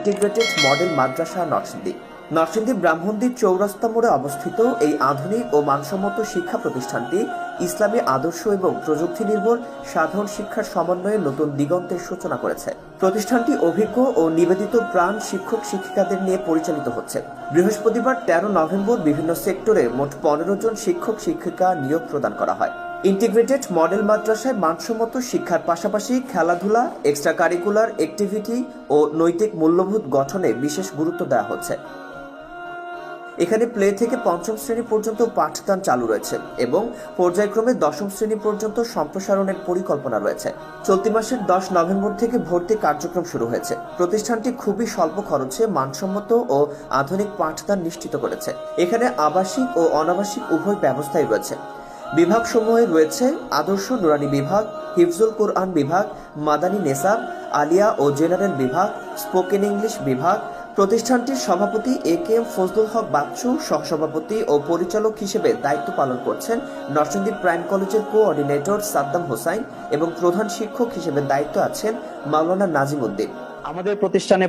Integrated model মাদ্রাসা নরসিংদী ব্রাহ্মণদ্বীপ চৌরাস্তা মোড়ে অবস্থিত এই আধুনিক ও মানসম্মত শিক্ষা প্রতিষ্ঠানটি ইসলামী আদর্শ এবং প্রযুক্তি নির্ভর সাধারণ শিক্ষার সমন্বয়ে নতুন দিগন্তের সূচনা করেছে। প্রতিষ্ঠানটি অভিজ্ঞ ও নিবেদিত প্রাণ শিক্ষক শিক্ষিকাদের নিয়ে পরিচালিত হচ্ছে। বৃহস্পতিবার 13 নভেম্বর বিভিন্ন সেক্টরে মোট 15 জন শিক্ষক শিক্ষিকা নিয়োগ প্রদান করা হয়। ইন্টিগ্রেটেড মডেল মাদ্রাসায় মানসম্মত শিক্ষার পাশাপাশি খেলাধুলা, এক্সট্রা কারিকুলার অ্যাক্টিভিটি ও নৈতিক মূল্যবোধ গঠনে বিশেষ গুরুত্ব দেওয়া হচ্ছে। এখানে প্লে থেকে 5ম শ্রেণী পর্যন্ত পাঠদান চালু রয়েছে এবং পর্যায়ক্রমে 10ম শ্রেণী পর্যন্ত সম্প্রসারণের পরিকল্পনা রয়েছে। চলতি মাসের 10 নভেম্বর থেকে ভর্তি কার্যক্রম শুরু হয়েছে। প্রতিষ্ঠানটি খুবই স্বল্প খরচে মানসম্মত ও আধুনিক পাঠদান নিশ্চিত করেছে। এখানে আবাসিক ও অনাবাসিক উভয় ব্যবস্থাই রয়েছে। বিভাগসমূহে রয়েছে আদর্শ নুরানি বিভাগ, হিফজুল কোরআন বিভাগ, মাদানী নেসাব, আলিয়া ও জেনারেল বিভাগ, স্পোকেন ইংলিশ বিভাগ। প্রতিষ্ঠানটির সভাপতি এ.কে.এম. ফজলুল হক বাচ্চু, সহসভাপতি ও পরিচালক হিসেবে দায়িত্ব পালন করছেন নরসিংদী প্রাইম কলেজের কোঅর্ডিনেটর সাদ্দাম হোসাইন এবং প্রধান শিক্ষক হিসেবে দায়িত্ব আছেন মাওলানা নাজিম উদ্দিন। আমাদের প্রতিষ্ঠানে